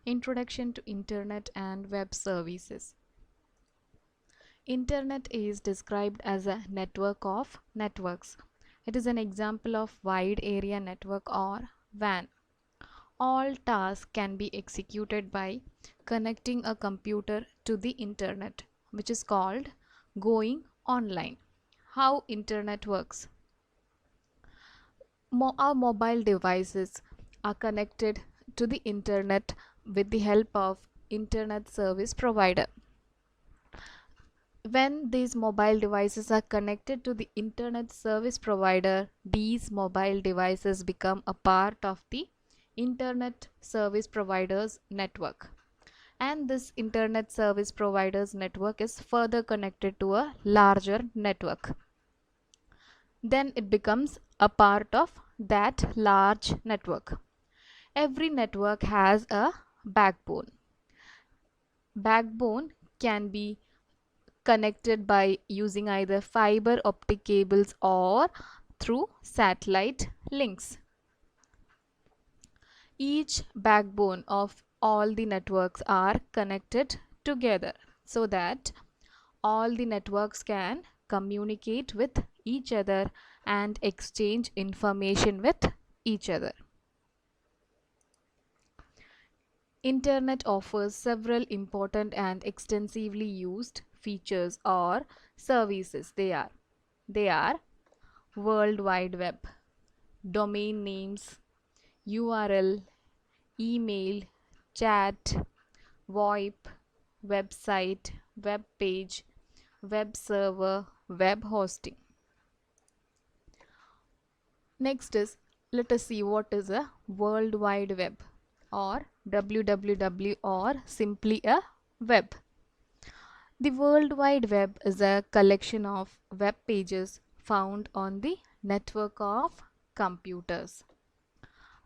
Introduction to Internet and Web Services. Internet is described as a network of networks. It is an example of wide area network or WAN. All tasks can be executed by connecting a computer to the internet, which is called going online. How internet works? Our mobile devices are connected to the internet with the help of internet service provider. When these mobile devices are connected to the internet service provider, these mobile devices become a part of the internet service provider's network. And this internet service provider's network is further connected to a larger network. Then it becomes a part of that large network. Every network has a backbone. Backbone can be connected by using either fiber optic cables or through satellite links. Each backbone of all the networks are connected together so that all the networks can communicate with each other and exchange information with each other. Internet offers several important and extensively used features or services. They are World Wide Web, domain names, URL, email, chat, VoIP, website, web page, web server, web hosting. Next is, let us see what is a World Wide Web or WWW or simply a web. The World Wide Web is a collection of web pages found on the network of computers.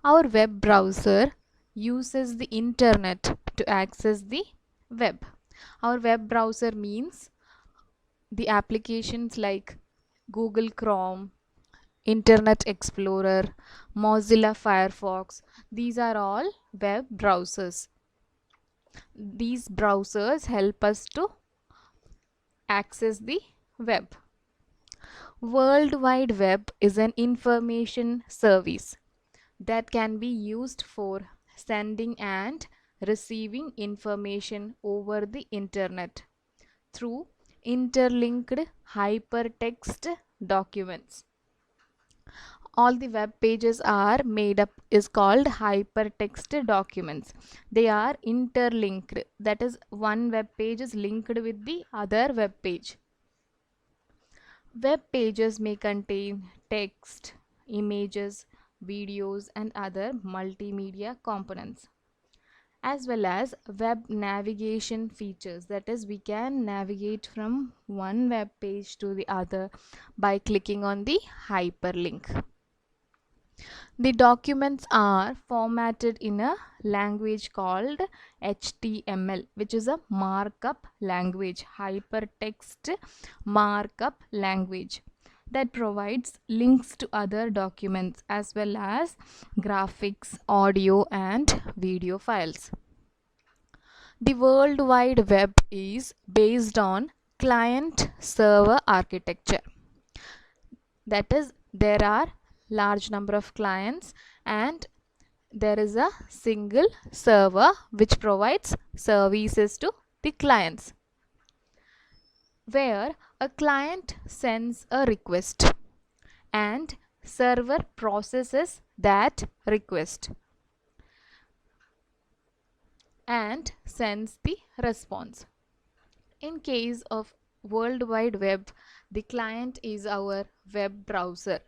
Our web browser uses the internet to access the web. Our web browser means the applications like Google Chrome, Internet Explorer, Mozilla Firefox. These are all web browsers. These browsers help us to access the web. World Wide Web is an information service that can be used for sending and receiving information over the internet through interlinked hypertext documents. All the web pages are made up is called hypertext documents. They are interlinked, that is one web page is linked with the other web page. Web pages may contain text, images, videos and other multimedia components, as well as web navigation features, that is we can navigate from one web page to the other by clicking on the hyperlink. The documents are formatted in a language called HTML, which is a markup language, hypertext markup language, that provides links to other documents as well as graphics, audio and video files. The World Wide Web is based on client-server architecture. That is, there are large number of clients and there is a single server which provides services to the clients, where a client sends a request and server processes that request and sends the response. In case of World Wide Web, the client is our web browser.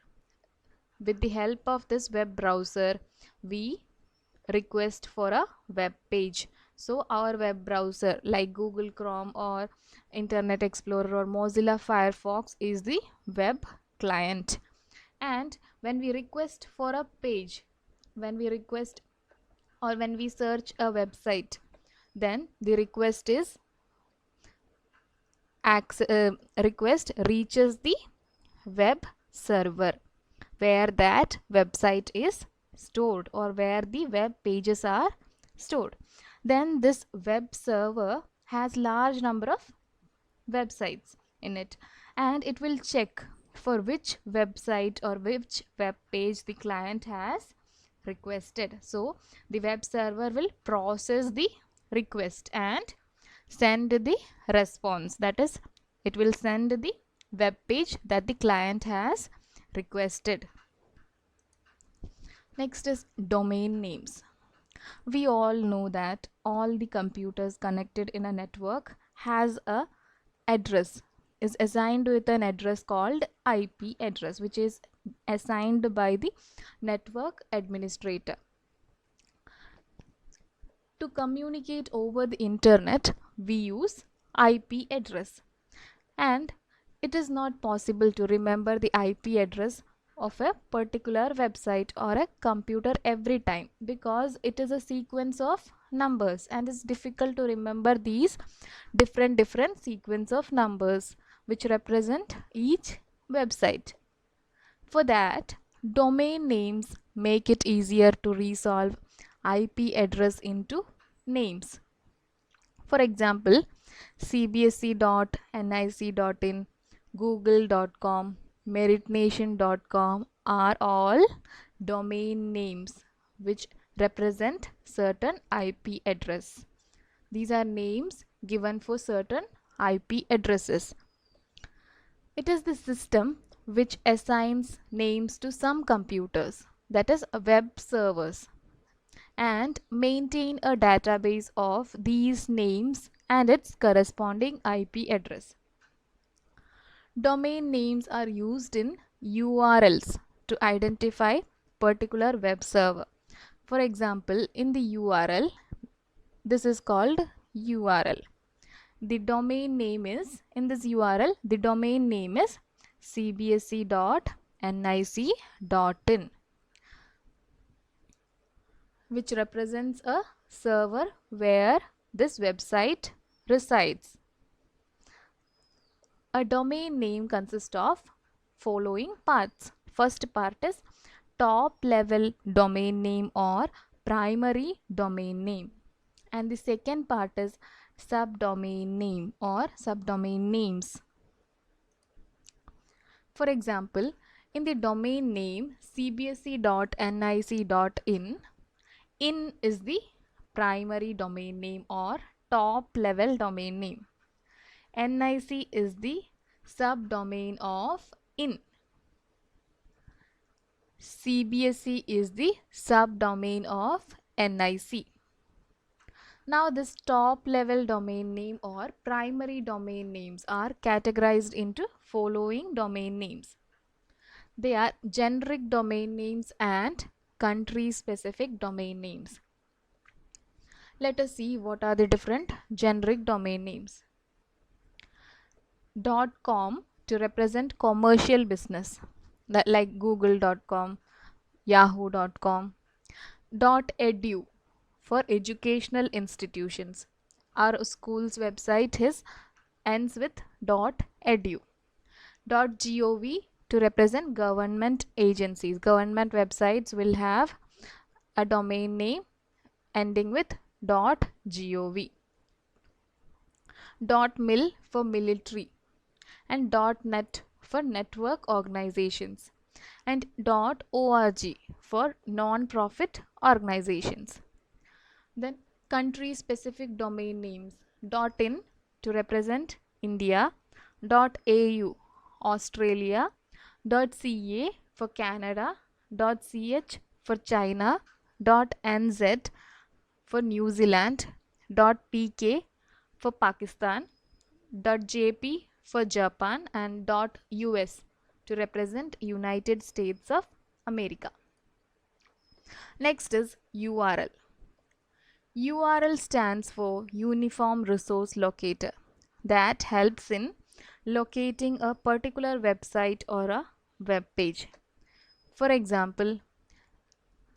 With the help of this web browser, we request for a web page. So our web browser like Google Chrome or Internet Explorer or Mozilla Firefox is the web client. And when we request for a page, when we request or when we search a website, then the request reaches the web server where that website is stored or where the web pages are stored. Then this web server has large number of websites in it, and it will check for which website or which web page the client has requested. So the web server will process the request and send the response, that is, it will send the web page that the client has requested. Next is domain names. We all know that all the computers connected in a network has a address, is assigned with an address called IP address, which is assigned by the network administrator. To communicate over the internet, we use IP address, and it is not possible to remember the IP address of a particular website or a computer every time, because it is a sequence of numbers and it's difficult to remember these different sequence of numbers which represent each website. For that, domain names make it easier to resolve IP address into names. For example, cbse.nic.in, google.com, meritnation.com are all domain names which represent certain IP address. These are names given for certain IP addresses. It is the system which assigns names to some computers, that is web servers, and maintain a database of these names and its corresponding IP address. Domain names are used in URLs to identify particular web server. For example, in the URL, this is called URL. The domain name is, in this URL, the domain name is cbse.nic.in, which represents a server where this website resides. A domain name consists of following parts. First part is top level domain name or primary domain name, and the second part is subdomain name or subdomain names. For example, in the domain name cbse.nic.in, in is the primary domain name or top level domain name. NIC is the subdomain of in. CBSE is the subdomain of NIC. Now this top level domain name or primary domain names are categorized into following domain names. They are generic domain names and country specific domain names. Let us see what are the different generic domain names. .com to represent commercial business, like google.com, yahoo.com. .edu for educational institutions. Our school's website ends with .edu. .gov to represent government agencies. Government websites will have a domain name ending with .gov. .mil for military, and .net for network organizations, and .org for non-profit organizations. Then country specific domain names. .in to represent India, .au Australia, .ca for Canada, .ch for China, .nz for New Zealand, .pk for Pakistan, .jp for Japan, and .us to represent United States of America. Next is URL. URL stands for Uniform Resource Locator, that helps in locating a particular website or a web page. For example,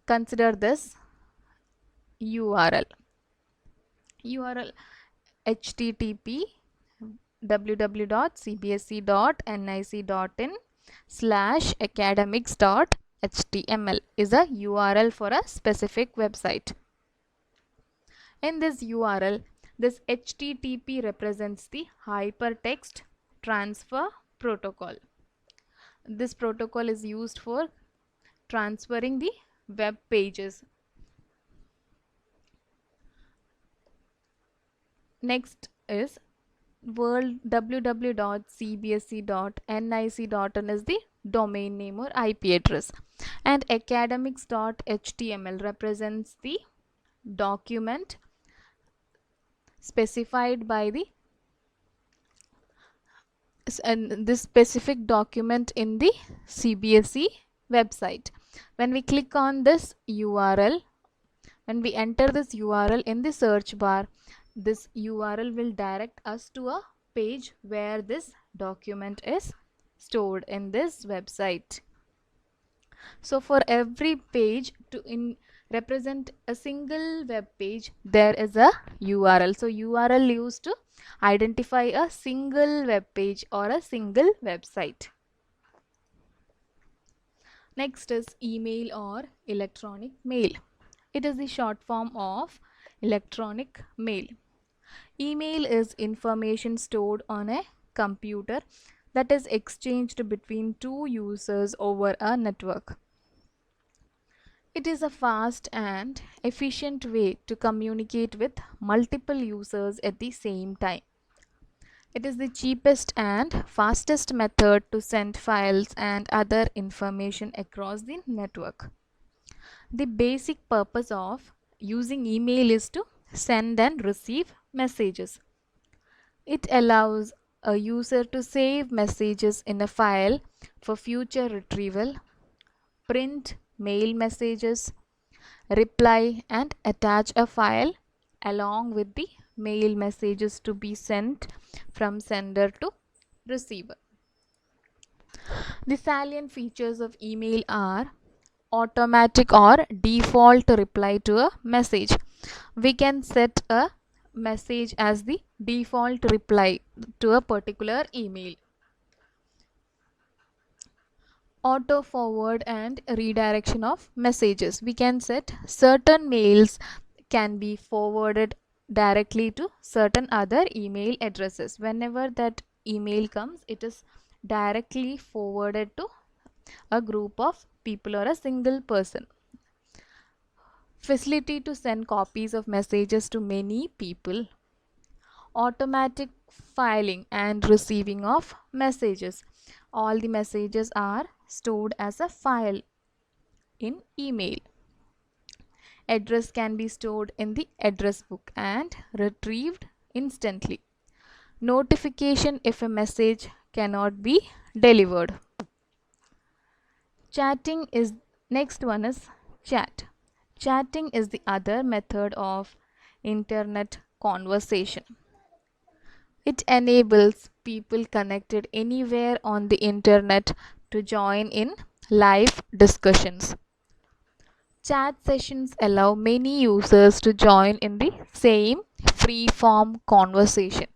consider this URL. HTTP www.cbse.nic.in/academics.html is a URL for a specific website. In this URL, this HTTP represents the Hypertext Transfer Protocol. This protocol is used for transferring the web pages. Next is world www.cbse.nic.in is the domain name or IP address, and academics.html represents the document specified by the and this specific document in the CBSE website. When we click on this URL, when we enter this URL in the search bar, this URL will direct us to a page where this document is stored in this website. So for every page to represent a single web page, there is a URL. So URL used to identify a single web page or a single website. Next is email or electronic mail. It is the short form of electronic mail. Email is information stored on a computer that is exchanged between two users over a network. It is a fast and efficient way to communicate with multiple users at the same time. It is the cheapest and fastest method to send files and other information across the network. The basic purpose of using email is to send and receive messages. It allows a user to save messages in a file for future retrieval, print mail messages, reply and attach a file along with the mail messages to be sent from sender to receiver. The salient features of email are automatic or default reply to a message. We can set a message as the default reply to a particular email. Auto forward and redirection of messages. We can set certain mails can be forwarded directly to certain other email addresses. Whenever that email comes, it is directly forwarded to a group of people or a single person. Facility to send copies of messages to many people. Automatic filing and receiving of messages. All the messages are stored as a file in email. Address can be stored in the address book and retrieved instantly. Notification if a message cannot be delivered. Chatting is next one is chat. Chatting is the other method of internet conversation. It enables people connected anywhere on the internet to join in live discussions. Chat sessions allow many users to join in the same free-form conversation,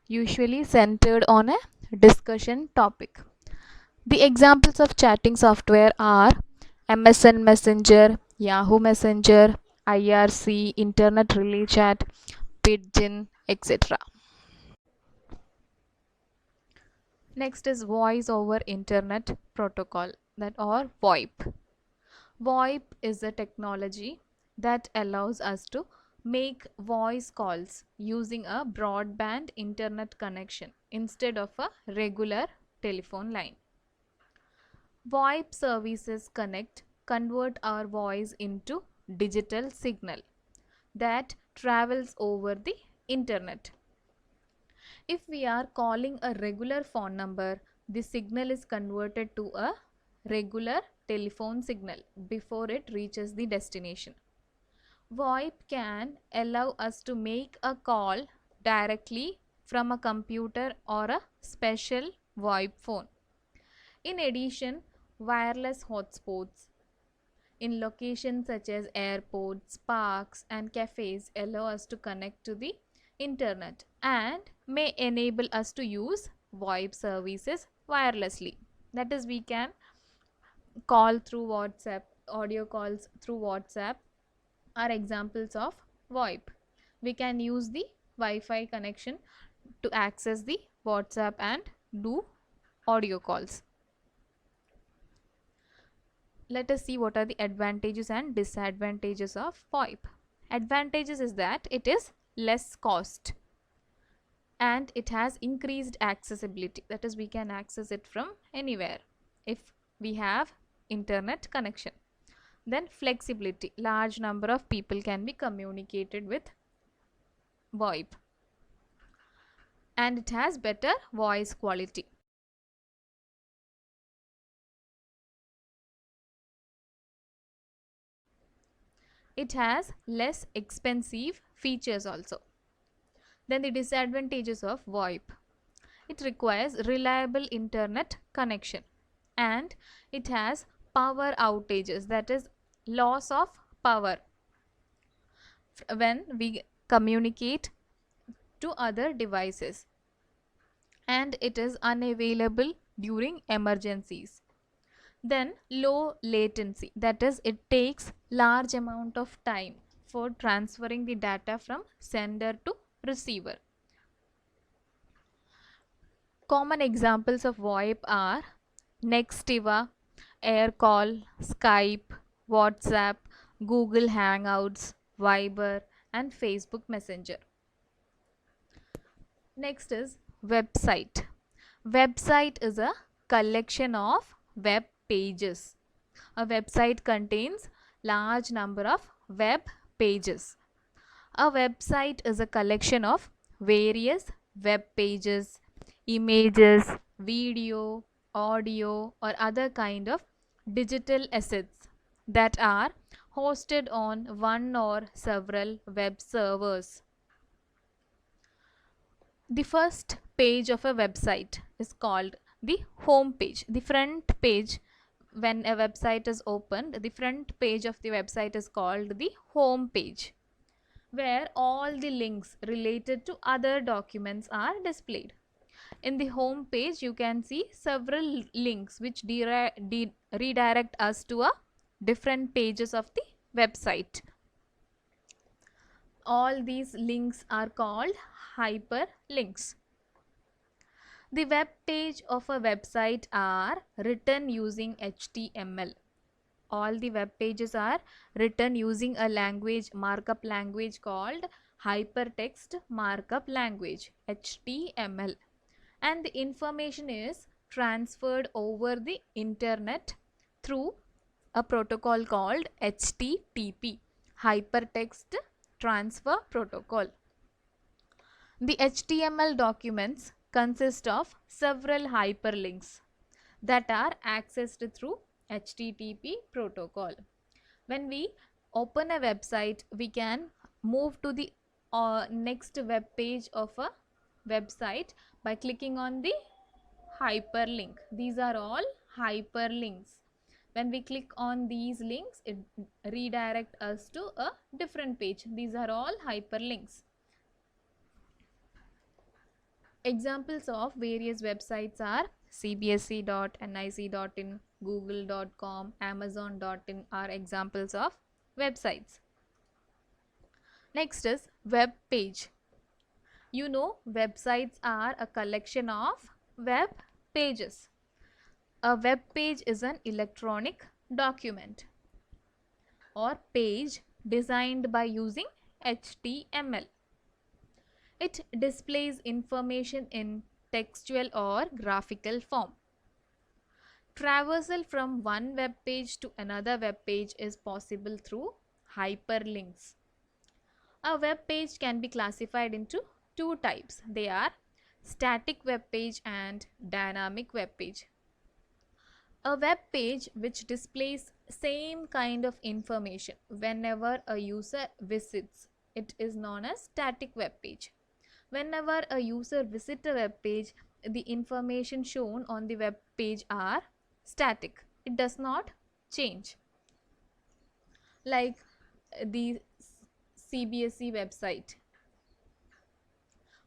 usually centered on a discussion topic. The examples of chatting software are MSN Messenger, Yahoo Messenger, IRC, Internet Relay Chat, Pidgin, etc. Next is Voice over Internet Protocol, that or VoIP. VoIP is a technology that allows us to make voice calls using a broadband internet connection instead of a regular telephone line. VoIP services convert our voice into digital signal that travels over the internet. If we are calling a regular phone number, the signal is converted to a regular telephone signal before it reaches the destination. VoIP can allow us to make a call directly from a computer or a special VoIP phone. In addition, wireless hotspots in locations such as airports, parks, and cafes allow us to connect to the internet and may enable us to use VoIP services wirelessly. That is, we can call through WhatsApp, audio calls through WhatsApp are examples of VoIP. we can use the Wi-Fi connection to access the WhatsApp and do audio calls. Let us see what are the advantages and disadvantages of VoIP. Advantages is that it is less cost and it has increased accessibility, that is we can access it from anywhere if we have internet connection. Then flexibility, large number of people can be communicated with VoIP, and it has better voice quality. It has less expensive features also. Then the disadvantages of VoIP. It requires reliable internet connection and it has power outages, that is loss of power when we communicate to other devices, and it is unavailable during emergencies. Then low latency, that is it takes large amount of time for transferring the data from sender to receiver. Common examples of VoIP are Nextiva, AirCall, Skype, WhatsApp, Google Hangouts, Viber, and Facebook Messenger. Next is website. Website is a collection of web pages. A website contains large number of web pages. A website is a collection of various web pages, images, video, audio, or other kind of digital assets that are hosted on one or several web servers. The first page of a website is called the home page. The front page, when a website is opened, the front page of the website is called the home page, where all the links related to other documents are displayed. In the home page, you can see several links which redirect us to a different pages of the website. All these links are called hyperlinks. The web page of a website are written using HTML. All the web pages are written using a markup language called Hypertext Markup Language, HTML. And the information is transferred over the internet through a protocol called HTTP, Hypertext Transfer Protocol. The HTML documents consist of several hyperlinks that are accessed through HTTP protocol. When we open a website, we can move to the next web page of a website by clicking on the hyperlink. These are all hyperlinks. When we click on these links, it redirects us to a different page. These are all hyperlinks. Examples of various websites are cbse.nic.in, google.com, amazon.in are examples of websites. Next is web page. You know, websites are a collection of web pages. A web page is an electronic document or page designed by using HTML. It displays information in textual or graphical form. Traversal from one web page to another web page is possible through hyperlinks. A web page can be classified into two types. They are static web page and dynamic web page. A web page which displays same kind of information whenever a user visits, it is known as static web page. Whenever a user visits a web page, the information shown on the web page are static. It does not change. Like the CBSE website,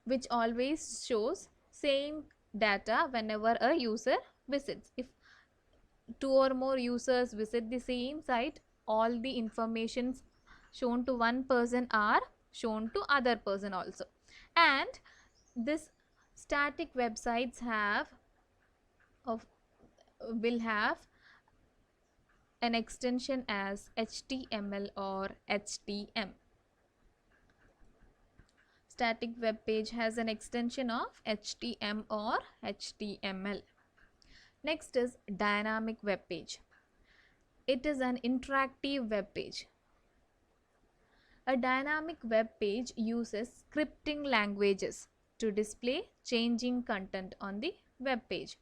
which always shows same data whenever a user visits. If two or more users visit the same site, all the informations shown to one person are shown to other person also. And this static websites of will have an extension as HTML or HTM. Static web page has an extension of HTML or HTML. Next is dynamic web page. It is an interactive web page. A dynamic web page uses scripting languages to display changing content on the web page.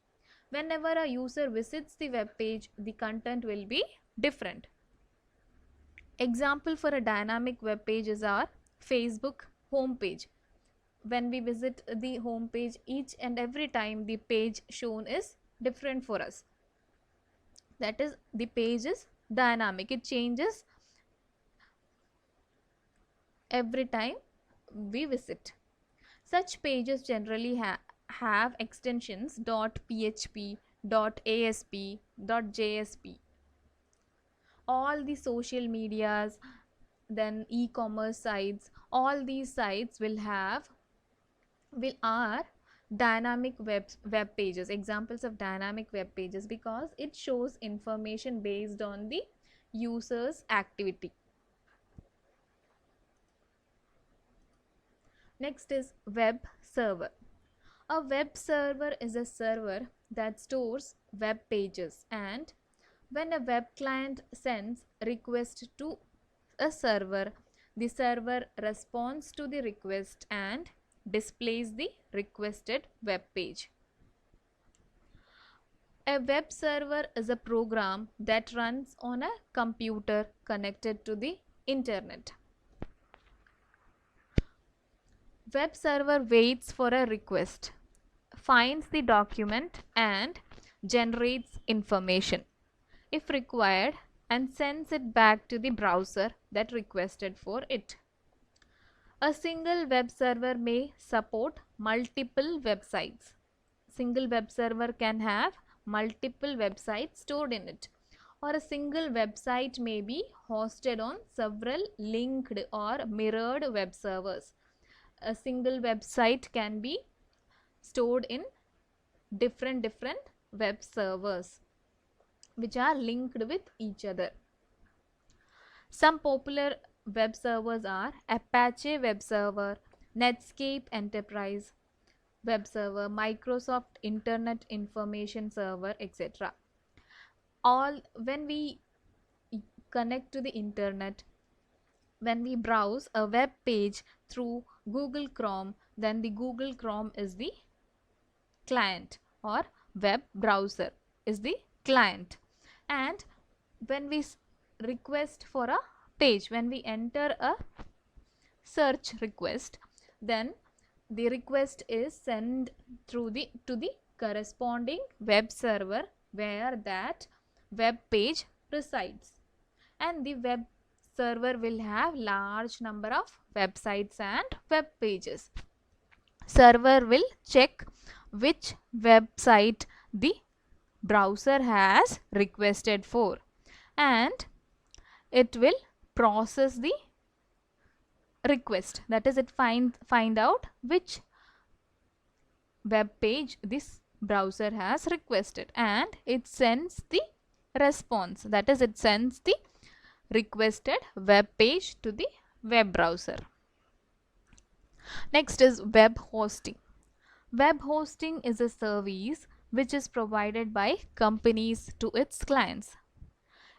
Whenever a user visits the web page, the content will be different. Example for a dynamic web page is our Facebook home page. When we visit the home page, each and every time the page shown is different for us. That is, the page is dynamic. It changes every time we visit. Such pages generally have extensions .php, .asp, .jsp. All the social medias, then e-commerce sites, all these sites are dynamic web pages, examples of dynamic web pages, because it shows information based on the user's activity. Next is web server. A web server is a server that stores web pages, and when a web client sends request to a server, the server responds to the request and displays the requested web page. A web server is a program that runs on a computer connected to the internet. Web server waits for a request, finds the document and generates information, if required, and sends it back to the browser that requested for it. A single web server may support multiple websites. Single web server can have multiple websites stored in it, or a single website may be hosted on several linked or mirrored web servers. A single website can be stored in different web servers which are linked with each other. Some popular web servers are Apache Web Server, Netscape Enterprise Web Server, Microsoft Internet Information Server, etc. When we connect to the internet, when we browse a web page through Google Chrome, then the Google Chrome is the client, or web browser is the client. And when we request for a page, when we enter a search request, then the request is sent to the corresponding web server where that web page resides, and the web server will have large number of websites and web pages. Server will check which website the browser has requested for, and it will process the request. That is, it find out which web page this browser has requested, and it sends the response. That is, it sends the requested web page to the web browser. Next is web hosting. Web hosting is a service which is provided by companies to its clients.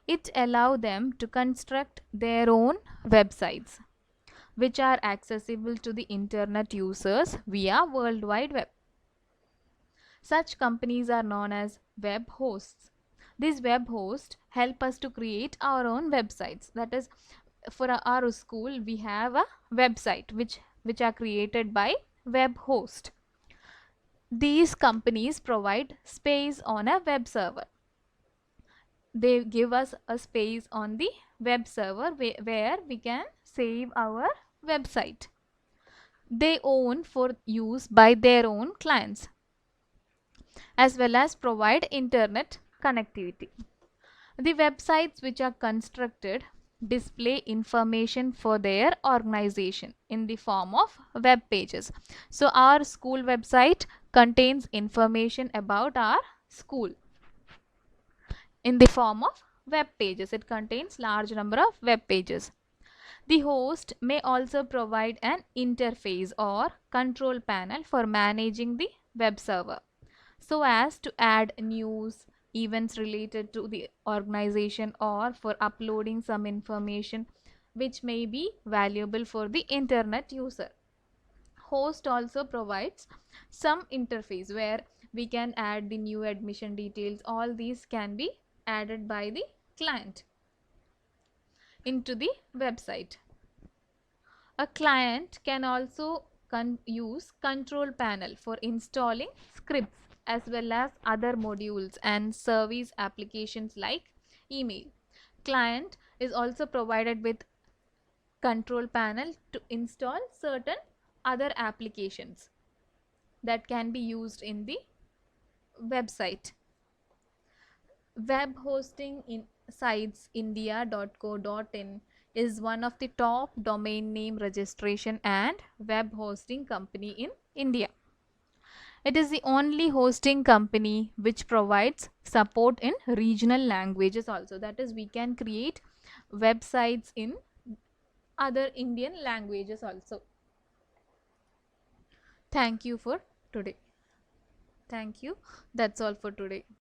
It allows them to construct their own websites which are accessible to the internet users via World Wide Web. Such companies are known as web hosts. These web hosts help us to create our own websites. That is, for our school we have a website which are created by web host. These companies provide space on a web server. They give us a space on the web server where we can save our website. They own for use by their own clients, as well as provide internet connectivity. The websites which are constructed display information for their organization in the form of web pages. So our school website contains information about our school in the form of web pages. It contains large number of web pages. The host may also provide an interface or control panel for managing the web server, so as to add news, events related to the organization, or for uploading some information which may be valuable for the internet user. Host also provides some interface where we can add the new admission details. All these can be added by the client into the website. A client can also use control panel for installing scripts as well as other modules and service applications like email. Client is also provided with control panel to install certain other applications that can be used in the website. Web hosting in sites india.co.in is one of the top domain name registration and web hosting company in India. It is the only hosting company which provides support in regional languages also. That is, we can create websites in other Indian languages also. Thank you for today. Thank you. That's all for today.